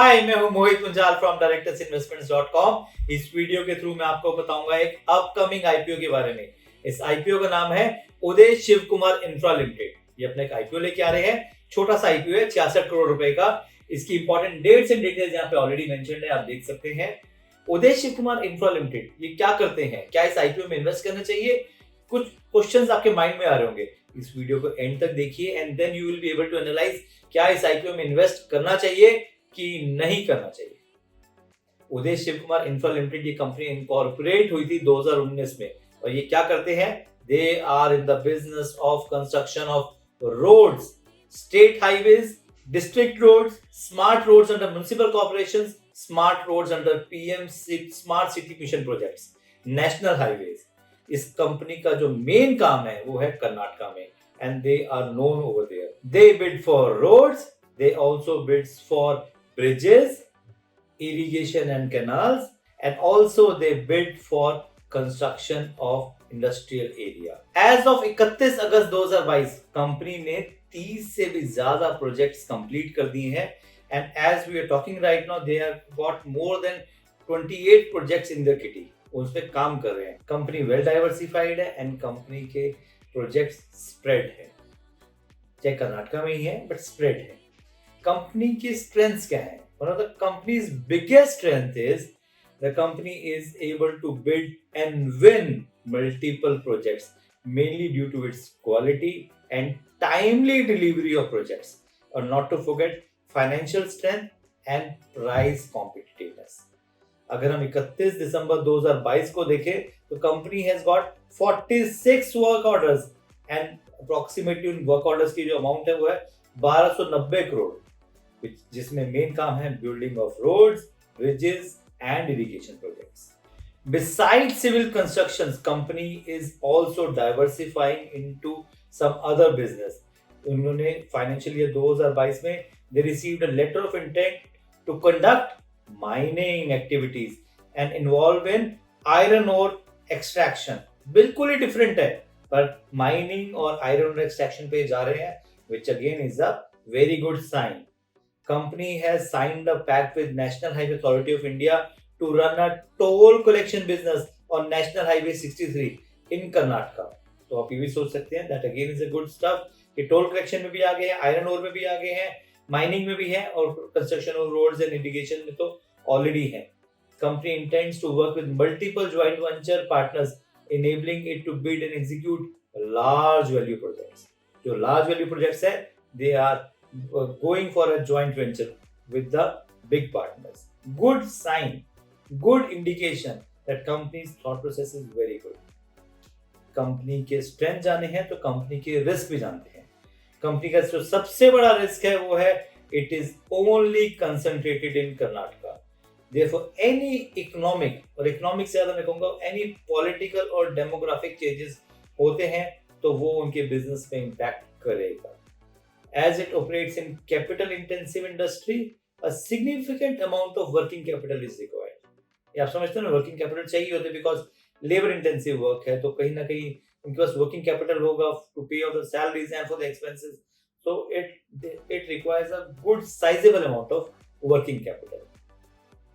हाय, मैं हूं मोहित Munjal from directorsinvestments.com। इस वीडियो के थ्रू मैं आपको बताऊंगा एक अपकमिंग आईपीओ के बारे में। इस आईपीओ का नाम है उदय शिव कुमार इंफ्रा लिमिटेड। ये अपने एक आईपीओ लेके आ रहे हैं। छोटा सा आईपीओ है, 66 करोड़ रुपए का। इसकी इंपॉर्टेंट डेट्स एंड डिटेल्स यहाँ पे ऑलरेडी मेंशन्ड है, आप देख सकते हैं। उदय शिव कुमार इंफ्रा लिमिटेड ये क्या करते हैं, क्या इस आईपीओ में इन्वेस्ट करना चाहिए, कुछ क्वेश्चंस आपके माइंड में आ रहे होंगे। इस वीडियो को एंड तक देखिए and then you will be able to analyse क्या इस आईपीओ में इन्वेस्ट करना चाहिए कि नहीं करना चाहिए। उदय शिव कुमार इंफ्रा लिमिटेड ये कंपनी इनकॉर्पोरेट हुई थी 2019 में और ये क्या करते हैं, they are in the business of construction of roads, state highways, district roads, smart roads under municipal corporations, smart roads under PM smart city mission projects, national highways. इस कंपनी का जो मेन काम है वो है कर्नाटका में and they are known over there. They bid for roads, they also bids for bridges, irrigation and canals, and also they bid for construction of industrial area. As of 31 August 2022 company ने 30 से भी ज्यादा projects complete कर दिए हैं and as we are talking right now they have got more than 28 projects in their kitty। उस पे काम कर रहे हैं। कंपनी वेल डाइवर्सिफाइड है एंड कंपनी के प्रोजेक्ट्स स्प्रेड है, चाहे कर्नाटका में ही है बट स्प्रेड है। कंपनी की स्ट्रेंथ्स क्या है? One of the company's biggest strength is the company is able to bid and win multiple projects, mainly due to its quality and timely delivery of projects, or not to forget financial strength and price competitiveness। अगर हम 31 दिसंबर 2022 को देखें तो company has got 46 work orders and approximately उन work orders की जो amount है वो है 1290 करोड़, जिसमें मेन काम है building of roads, bridges and irrigation projects. Besides civil constructions, company is also diversifying into some other business। उन्होंने फाइनेंशियल ईयर 2022 में they received a letter of intent to conduct mining activities and involve in iron ore extraction। बिल्कुल ही different है, पर mining और iron ore extraction पे जा रहे हैं, which again is a very good sign। Company has signed a pact with National Highway Authority of India to run a toll collection business on National Highway 63 in Karnataka। तो आप ये भी सोच सकते हैं that again is a good stuff कि toll collection में भी आ गए हैं, आयरन ओर में भी आ गए हैं, माइनिंग में भी है और construction of roads and irrigation में तो ऑलरेडी है। Company intends to work with multiple joint venture partners enabling it to bid and execute large value projects। जो large value projects है they are going for a joint venture with the big partners। Good sign, good indication that company's thought process is very good। Company के strength जाने हैं तो company के risk भी जानते हैं। कंपनी का जो सबसे बड़ा रिस्क है वो है it is only concentrated in Karnataka. Therefore any economic और इकोनॉमिक से ज्यादा मैं कहूंगा any political और demographic changes होते हैं तो वो उनके बिजनेस पे इम्पैक्ट करेगा। As it operates in capital intensive industry, a significant amount of working capital is required। ये आप समझते हो ना, वर्किंग कैपिटल चाहिए होते बिकॉज लेबर इंटेंसिव वर्क है, तो कहीं ना कहीं उनके पास वर्किंग कैपिटल होगा टू पे of the salaries and for the expenses. So it requires a good sizeable amount of working capital.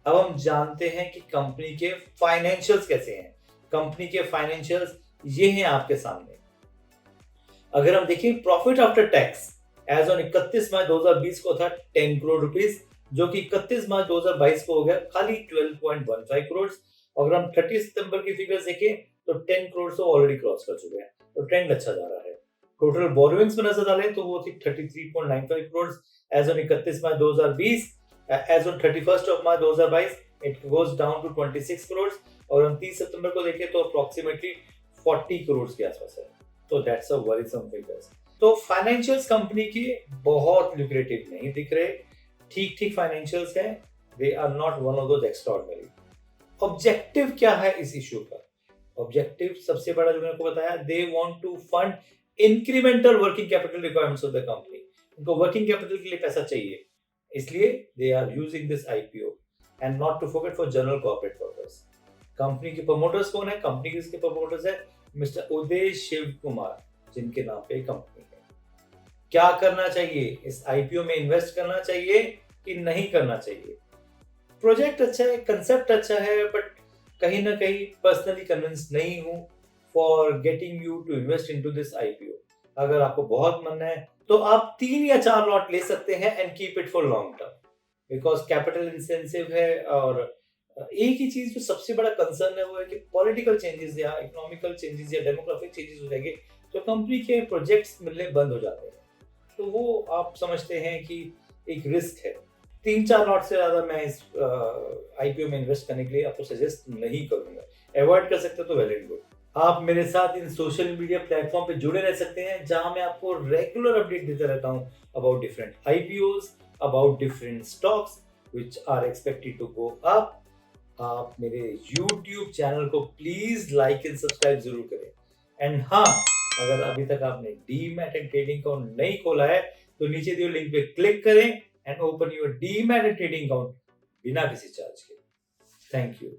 अब हम जानते हैं कि कंपनी के फाइनेंशियल्स कैसे हैं। कंपनी के फाइनेंशियल्स ये हैं आपके सामने। अगर हम देखें profit after tax as on 31 March 2020 को था 10 करोड़ रुपीस, जो कि 31 मार्च 2022 को हो गया खाली 12.15 करोड़। अगर हम 30 सितंबर की फिगर्स देखें तो 10 करोड़ से ऑलरेडी क्रॉस कर चुके हैं, तो ट्रेंड अच्छा जा रहा है। टोटल बोरोइंग्स पर नजर डालें तो वो थी 33.95 crore as on 31 March 2020। As on 31 of March 2022 it goes down to 26 crore और हम 30 सितंबर को देखें तो अप्रोक्सीमेटली 40 करोड़ के आसपास है। तो दैट्स अ वरीसम फिगर्स। तो फाइनेंशियल्स कंपनी की बहुत लुक्रेटिव नहीं दिख रहे, ठीक ठीक फाइनेंशियल्स हैं, they are not one of those extraordinary. Objective क्या है इस इशू का? ऑब्जेक्टिव सबसे बड़ा जो मैंने आपको बताया, they want to fund incremental working capital requirements of the company. उनको वर्किंग कैपिटल के लिए पैसा चाहिए, इसलिए they are using this IPO and not to forget for general corporate purpose. Company के प्रमोटर्स कौन है? कंपनी के इसके प्रमोटर्स है मिस्टर उदय शिव कुमार, जिनके नाम पे कंपनी है। क्या करना चाहिए? इस आईपीओ में इन्वेस्ट करना चाहिए कि नहीं करना चाहिए? प्रोजेक्ट अच्छा है, कंसेप्ट अच्छा है, बट कहीं ना कहीं पर्सनली कन्विंस नहीं हूँ for getting you to invest into this IPO. अगर आपको बहुत मन है तो आप 3 या 4 लॉट ले सकते हैं and keep it for long term, because capital intensive है। और एक ही चीज जो सबसे बड़ा कंसर्न है वो है कि पॉलिटिकल चेंजेस या इकोनॉमिकल चेंजेस या डेमोग्राफिक चेंजेस हो जाएंगे तो कंपनी के प्रोजेक्ट्स मिलने बंद हो जाते हैं। तो वो आप समझते हैं कि एक रिस्क है। 3-4 लॉट से ज्यादा मैं इस आईपीओ में इन्वेस्ट करने के लिए आपको सजेस्ट नहीं करूंगा। अवॉइड कर सकते हो तो वेल एंड गुड। आप मेरे साथ इन सोशल मीडिया प्लेटफॉर्म पे जुड़े रह सकते हैं जहां मैं आपको रेगुलर अपडेट देता रहता हूं about different IPOs, about different stocks which are expected to go up. आप मेरे YouTube चैनल को प्लीज लाइक एंड सब्सक्राइब जरूर करें। एंड हाँ, अगर अभी तक आपने डीमैट एंड ट्रेडिंग अकाउंट नहीं खोला है तो नीचे दिए लिंक पे क्लिक करें and open your demat and trading account बिना किसी चार्ज के। Thank you.